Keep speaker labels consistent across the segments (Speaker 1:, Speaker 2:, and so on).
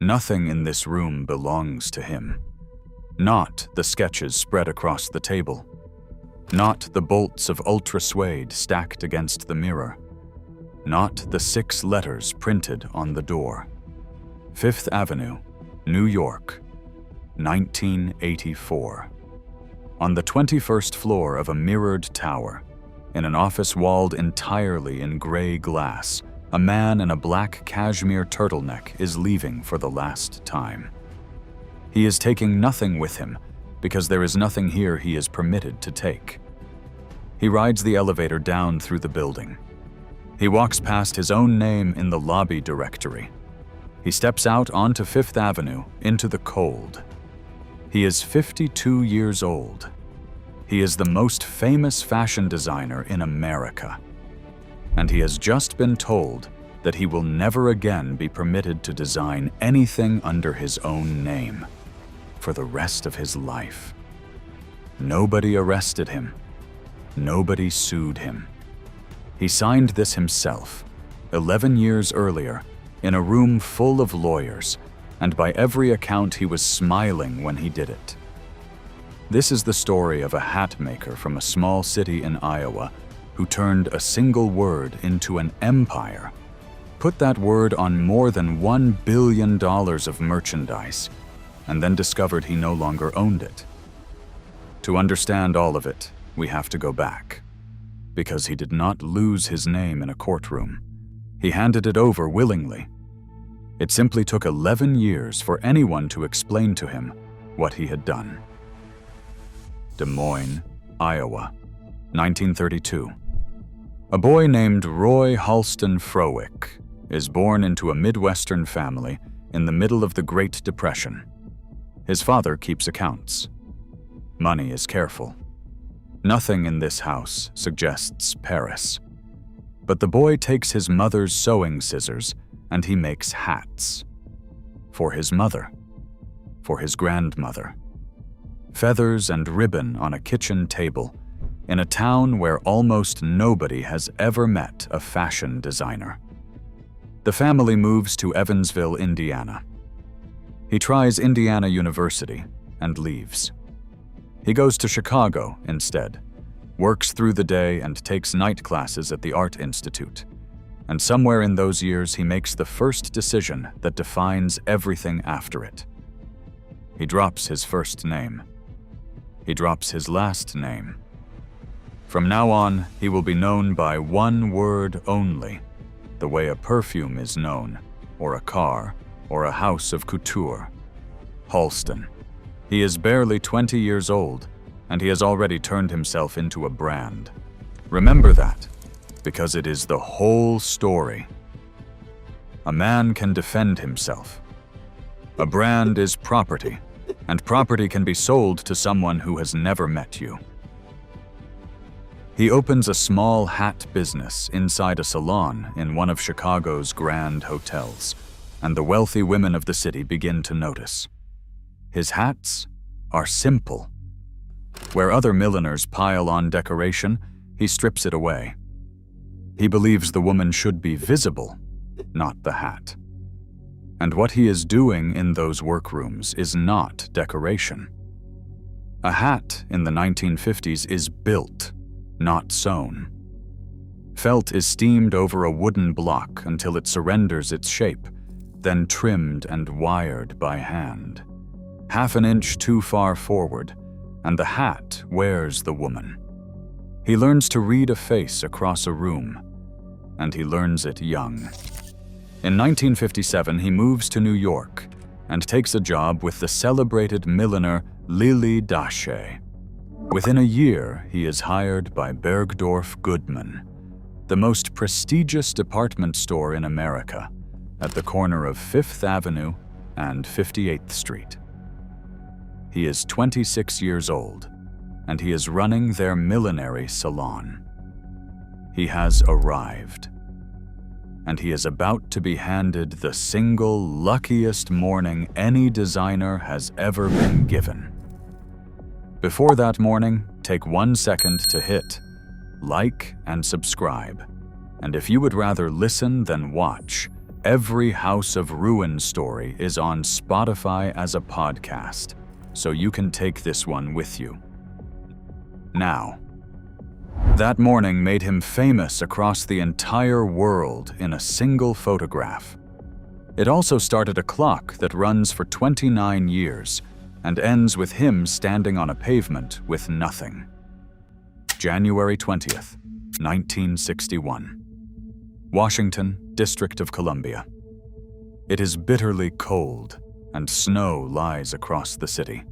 Speaker 1: Nothing in this room belongs to him. Not the sketches spread across the table. Not the bolts of ultra suede stacked against the mirror. Not the 6 letters printed on the door. 5th Avenue, New York, 1984. On the 21st floor of a mirrored tower, in an office walled entirely in gray glass, a man in a black cashmere turtleneck is leaving for the last time. He is taking nothing with him because there is nothing here he is permitted to take. He rides the elevator down through the building. He walks past his own name in the lobby directory. He steps out onto 5th Avenue into the cold. He is 52 years old. He is the most famous fashion designer in America. And he has just been told that he will never again be permitted to design anything under his own name for the rest of his life. Nobody arrested him. Nobody sued him. He signed this himself, 11 years earlier, in a room full of lawyers, and by every account he was smiling when he did it. This is the story of a hat maker from a small city in Iowa who turned a single word into an empire, put that word on more than $1 billion of merchandise, and then discovered he no longer owned it. To understand all of it, we have to go back, because he did not lose his name in a courtroom. He handed it over willingly. It simply took 11 years for anyone to explain to him what he had done. Des Moines, Iowa, 1932. A boy named Roy Halston Frowick is born into a Midwestern family in the middle of the Great Depression. His father keeps accounts. Money is careful. Nothing in this house suggests Paris. But the boy takes his mother's sewing scissors and he makes hats. For his mother. For his grandmother. Feathers and ribbon on a kitchen table in a town where almost nobody has ever met a fashion designer. The family moves to Evansville, Indiana. He tries Indiana University and leaves. He goes to Chicago instead, works through the day and takes night classes at the Art Institute. And somewhere in those years he makes the first decision that defines everything after it. He drops his first name. He drops his last name. From now on, he will be known by one word only, the way a perfume is known, or a car, or a house of couture. Halston. He is barely 20 years old, and he has already turned himself into a brand. Remember that, because it is the whole story. A man can defend himself. A brand is property, and property can be sold to someone who has never met you. He opens a small hat business inside a salon in one of Chicago's grand hotels, and the wealthy women of the city begin to notice. His hats are simple. Where other milliners pile on decoration, he strips it away. He believes the woman should be visible, not the hat. And what he is doing in those workrooms is not decoration. A hat in the 1950s is built, not sewn. Felt is steamed over a wooden block until it surrenders its shape, then trimmed and wired by hand. Half an inch too far forward, and the hat wears the woman. He learns to read a face across a room, and he learns it young. In 1957, he moves to New York and takes a job with the celebrated milliner Lily Daché. Within a year, he is hired by Bergdorf Goodman, the most prestigious department store in America, at the corner of 5th Avenue and 58th Street. He is 26 years old, and he is running their millinery salon. He has arrived, and he is about to be handed the single luckiest morning any designer has ever been given. Before that morning, take 1 second to hit like and subscribe. And if you would rather listen than watch, Every House of Ruin story is on Spotify as a podcast, so you can take this one with you. Now, that morning made him famous across the entire world in a single photograph. It also started a clock that runs for 29 years and ends with him standing on a pavement with nothing. January 20th, 1961. Washington, District of Columbia. It is bitterly cold, and snow lies across the city.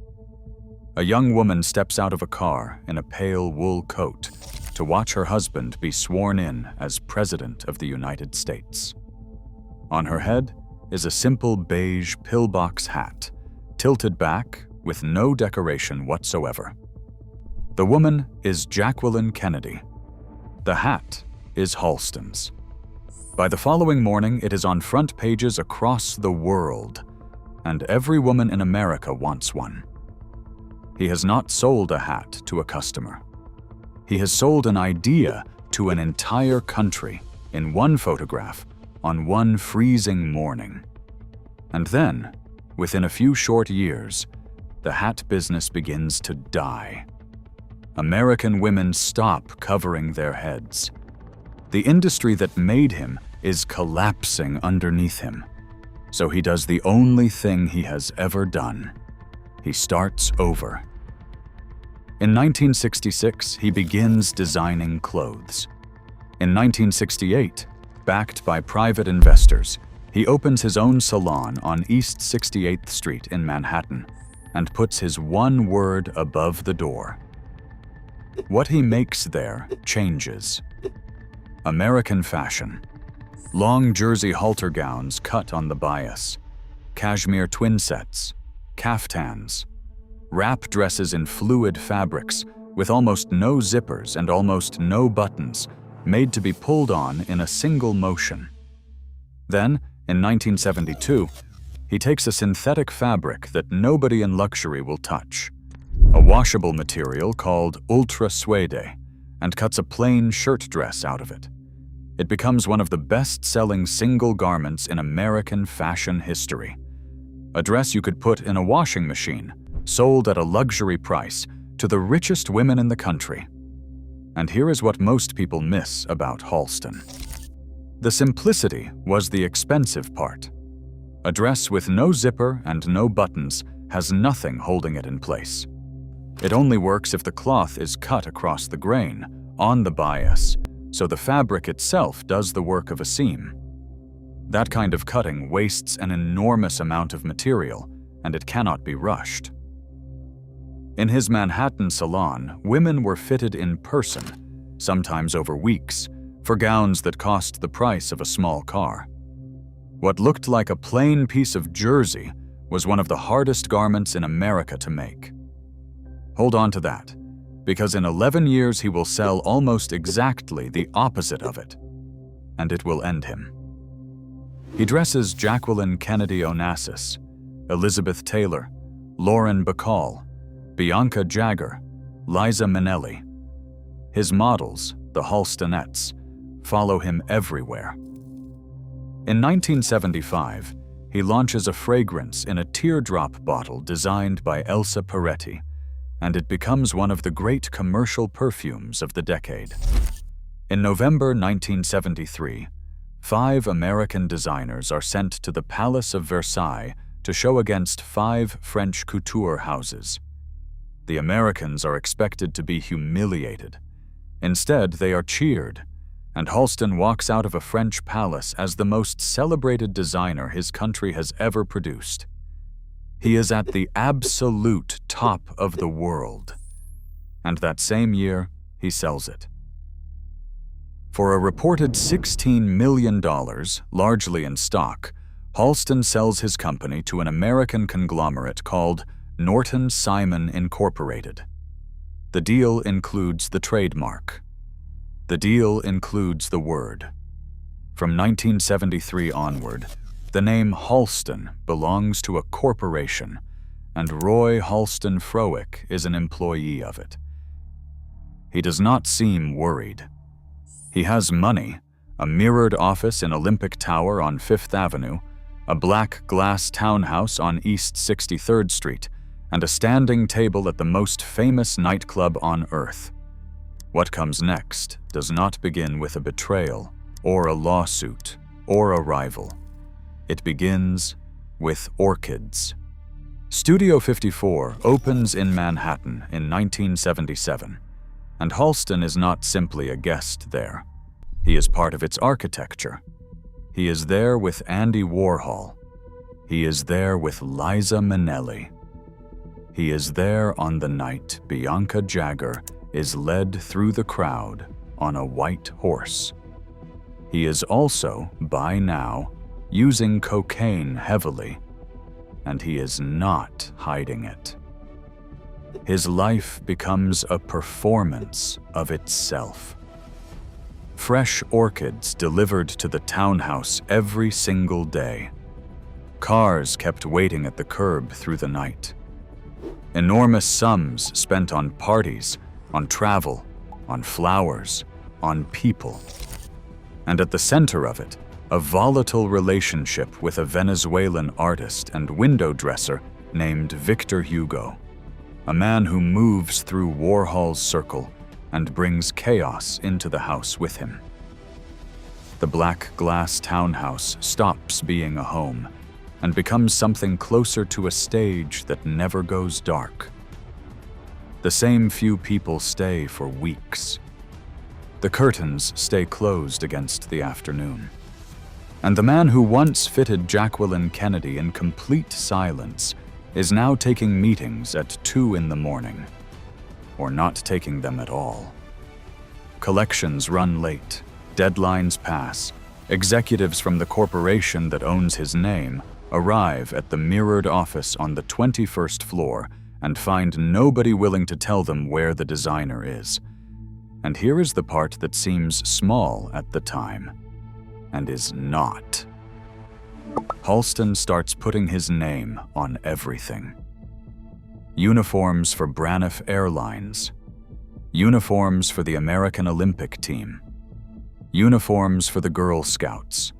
Speaker 1: A young woman steps out of a car in a pale wool coat to watch her husband be sworn in as President of the United States. On her head is a simple beige pillbox hat, tilted back with no decoration whatsoever. The woman is Jacqueline Kennedy. The hat is Halston's. By the following morning, it is on front pages across the world, and every woman in America wants one. He has not sold a hat to a customer. He has sold an idea to an entire country in one photograph on one freezing morning. And then, within a few short years, the hat business begins to die. American women stop covering their heads. The industry that made him is collapsing underneath him. So he does the only thing he has ever done. He starts over. In 1966, he begins designing clothes. In 1968, backed by private investors, he opens his own salon on East 68th Street in Manhattan and puts his one word above the door. What he makes there changes. American fashion. Long jersey halter gowns cut on the bias, cashmere twin sets, caftans, wrap dresses in fluid fabrics with almost no zippers and almost no buttons, made to be pulled on in a single motion. Then, in 1972, he takes a synthetic fabric that nobody in luxury will touch, a washable material called ultra suede, and cuts a plain shirt dress out of it. It becomes one of the best-selling single garments in American fashion history. A dress you could put in a washing machine, sold at a luxury price to the richest women in the country. And here is what most people miss about Halston. The simplicity was the expensive part. A dress with no zipper and no buttons has nothing holding it in place. It only works if the cloth is cut across the grain, on the bias, so the fabric itself does the work of a seam. That kind of cutting wastes an enormous amount of material, and it cannot be rushed. In his Manhattan salon, women were fitted in person, sometimes over weeks, for gowns that cost the price of a small car. What looked like a plain piece of jersey was one of the hardest garments in America to make. Hold on to that, because in 11 years he will sell almost exactly the opposite of it, and it will end him. He dresses Jacqueline Kennedy Onassis, Elizabeth Taylor, Lauren Bacall, Bianca Jagger, Liza Minnelli. His models, the Halstonettes, follow him everywhere. In 1975, he launches a fragrance in a teardrop bottle designed by Elsa Peretti, and it becomes one of the great commercial perfumes of the decade. In November 1973, 5 American designers are sent to the Palace of Versailles to show against 5 French couture houses. The Americans are expected to be humiliated. Instead, they are cheered, and Halston walks out of a French palace as the most celebrated designer his country has ever produced. He is at the absolute top of the world. And that same year, he sells it. For a reported $16 million, largely in stock, Halston sells his company to an American conglomerate called Norton Simon Incorporated. The deal includes the trademark. The deal includes the word. From 1973 onward, the name Halston belongs to a corporation, and Roy Halston Frowick is an employee of it. He does not seem worried. He has money, a mirrored office in Olympic Tower on Fifth Avenue, a black glass townhouse on East 63rd Street, and a standing table at the most famous nightclub on Earth. What comes next does not begin with a betrayal, or a lawsuit, or a rival. It begins with orchids. Studio 54 opens in Manhattan in 1977, and Halston is not simply a guest there. He is part of its architecture. He is there with Andy Warhol. He is there with Liza Minnelli. He is there on the night Bianca Jagger is led through the crowd on a white horse. He is also, by now, using cocaine heavily, and he is not hiding it. His life becomes a performance of itself. Fresh orchids delivered to the townhouse every single day. Cars kept waiting at the curb through the night. Enormous sums spent on parties, on travel, on flowers, on people. And at the center of it, a volatile relationship with a Venezuelan artist and window dresser named Victor Hugo, a man who moves through Warhol's circle and brings chaos into the house with him. The black glass townhouse stops being a home and becomes something closer to a stage that never goes dark. The same few people stay for weeks. The curtains stay closed against the afternoon. And the man who once fitted Jacqueline Kennedy in complete silence is now taking meetings at 2 in the morning, or not taking them at all. Collections run late, deadlines pass, executives from the corporation that owns his name arrive at the mirrored office on the 21st floor and find nobody willing to tell them where the designer is. And here is the part that seems small at the time, and is not. Halston starts putting his name on everything. Uniforms for Braniff Airlines. Uniforms for the American Olympic team. Uniforms for the Girl Scouts.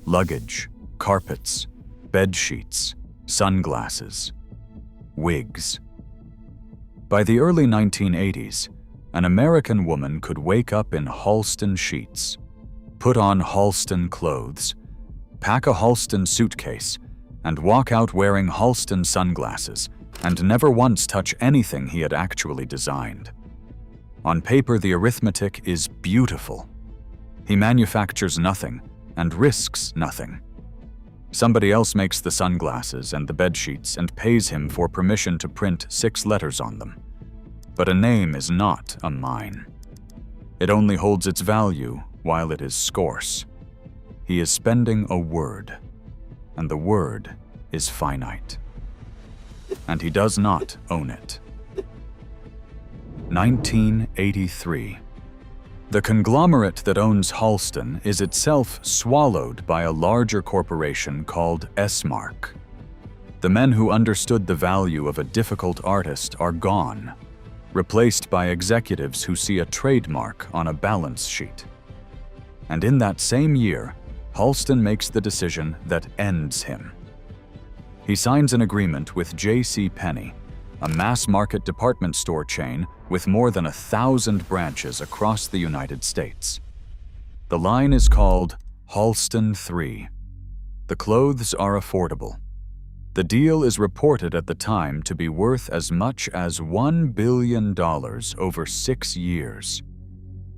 Speaker 1: Luggage, carpets, bed sheets, sunglasses, wigs. By the early 1980s, an American woman could wake up in Halston sheets, put on Halston clothes, pack a Halston suitcase, and walk out wearing Halston sunglasses, and never once touch anything he had actually designed. On paper, the arithmetic is beautiful. He manufactures nothing and risks nothing. Somebody else makes the sunglasses and the bedsheets and pays him for permission to print 6 letters on them. But a name is not a mine. It only holds its value while it is scarce. He is spending a word, and the word is finite. And he does not own it. 1983. The conglomerate that owns Halston is itself swallowed by a larger corporation called Esmark. The men who understood the value of a difficult artist are gone, replaced by executives who see a trademark on a balance sheet. And in that same year, Halston makes the decision that ends him. He signs an agreement with J.C. Penney, a mass-market department store chain with more than 1,000 branches across the United States. The line is called Halston 3. The clothes are affordable. The deal is reported at the time to be worth as much as $1 billion over 6 years.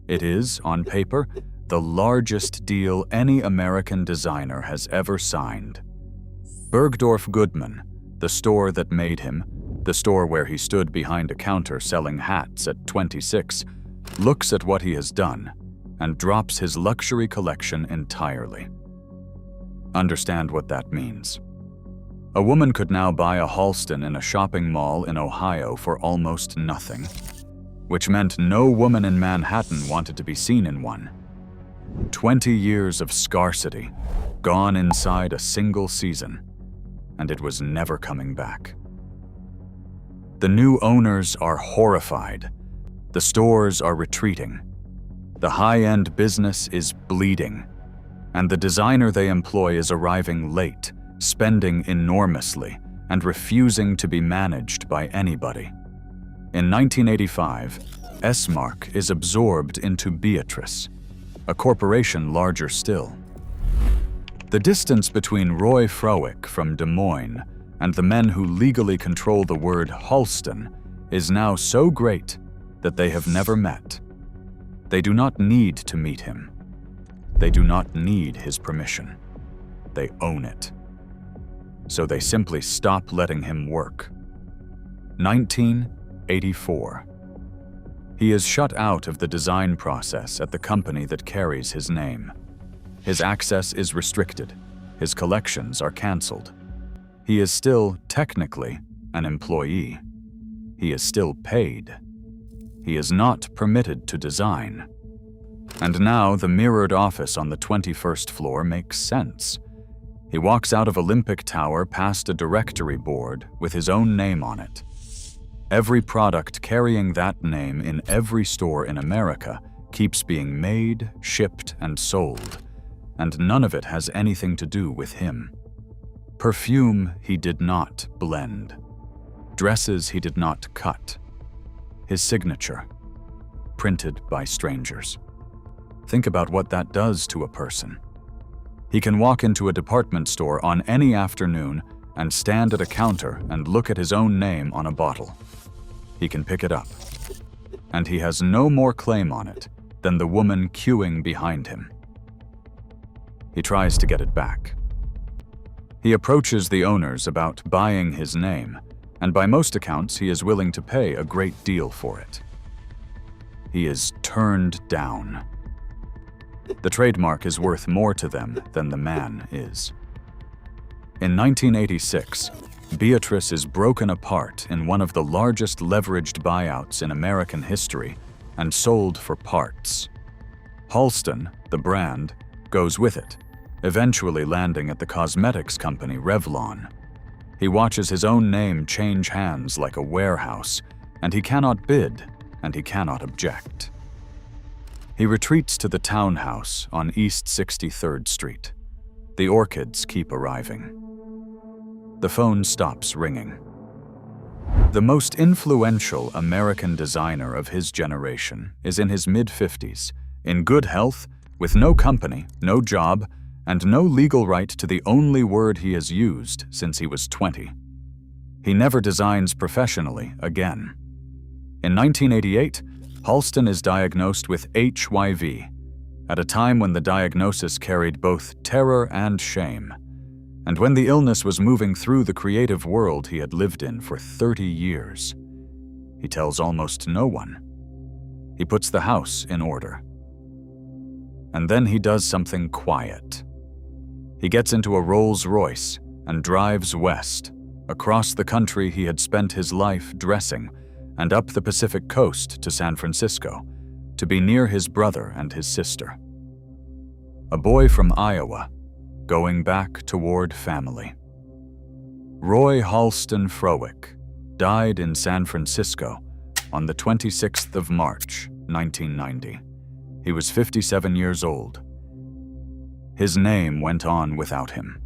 Speaker 1: It is, on paper, the largest deal any American designer has ever signed. Bergdorf Goodman, the store that made him, the store where he stood behind a counter selling hats at 26, looks at what he has done and drops his luxury collection entirely. Understand what that means. A woman could now buy a Halston in a shopping mall in Ohio for almost nothing, which meant no woman in Manhattan wanted to be seen in one. 20 years of scarcity, gone inside a single season, and it was never coming back. The new owners are horrified. The stores are retreating. The high-end business is bleeding, and the designer they employ is arriving late, spending enormously, and refusing to be managed by anybody. In 1985, S-Mark is absorbed into Beatrice, a corporation larger still. The distance between Roy Frowick from Des Moines and the men who legally control the word Halston is now so great that they have never met. They do not need to meet him. They do not need his permission. They own it. So they simply stop letting him work. 1984. He is shut out of the design process at the company that carries his name. His access is restricted. His collections are canceled. He is still, technically, an employee. He is still paid. He is not permitted to design. And now the mirrored office on the 21st floor makes sense. He walks out of Olympic Tower past a directory board with his own name on it. Every product carrying that name in every store in America keeps being made, shipped, and sold, and none of it has anything to do with him. Perfume he did not blend. Dresses he did not cut. His signature, printed by strangers. Think about what that does to a person. He can walk into a department store on any afternoon and stand at a counter and look at his own name on a bottle. He can pick it up, and he has no more claim on it than the woman queuing behind him. He tries to get it back. He approaches the owners about buying his name, and by most accounts he is willing to pay a great deal for it. He is turned down. The trademark is worth more to them than the man is. In 1986, Beatrice is broken apart in one of the largest leveraged buyouts in American history and sold for parts. Halston, the brand, goes with it, eventually landing at the cosmetics company Revlon. He watches his own name change hands like a warehouse, and he cannot bid, and he cannot object. He retreats to the townhouse on East 63rd Street. The orchids keep arriving. The phone stops ringing. The most influential American designer of his generation is in his mid-50s, in good health, with no company, no job, and no legal right to the only word he has used since he was 20. He never designs professionally again. In 1988, Halston is diagnosed with HIV, at a time when the diagnosis carried both terror and shame, and when the illness was moving through the creative world he had lived in for 30 years. He tells almost no one. He puts the house in order. And then he does something quiet. He gets into a Rolls-Royce and drives west, across the country he had spent his life dressing, and up the Pacific coast to San Francisco, to be near his brother and his sister. A boy from Iowa, going back toward family. Roy Halston Frowick died in San Francisco on the 26th of March, 1990. He was 57 years old. His name went on without him.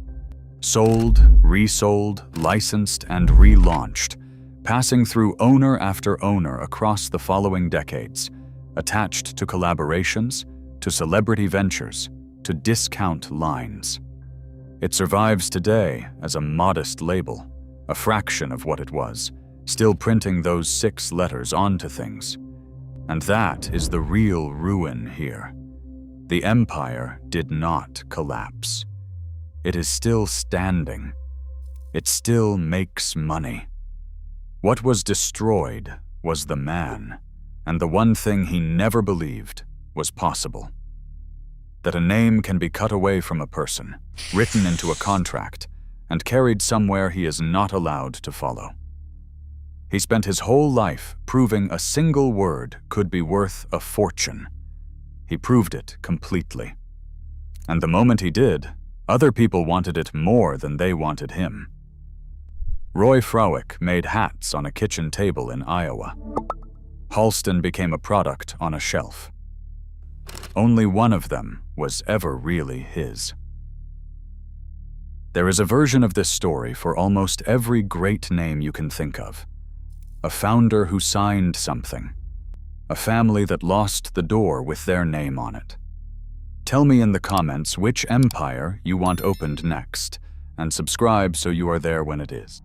Speaker 1: Sold, resold, licensed, and relaunched, passing through owner after owner across the following decades, attached to collaborations, to celebrity ventures, to discount lines. It survives today as a modest label, a fraction of what it was, still printing those 6 letters onto things. And that is the real ruin here. The empire did not collapse. It is still standing. It still makes money. What was destroyed was the man, and the one thing he never believed was possible. That a name can be cut away from a person, written into a contract, and carried somewhere he is not allowed to follow. He spent his whole life proving a single word could be worth a fortune. He proved it completely. And the moment he did, other people wanted it more than they wanted him. Roy Frowick made hats on a kitchen table in Iowa. Halston became a product on a shelf. Only one of them was ever really his. There is a version of this story for almost every great name you can think of. A founder who signed something. A family that lost the door with their name on it. Tell me in the comments which empire you want opened next, and subscribe so you are there when it is.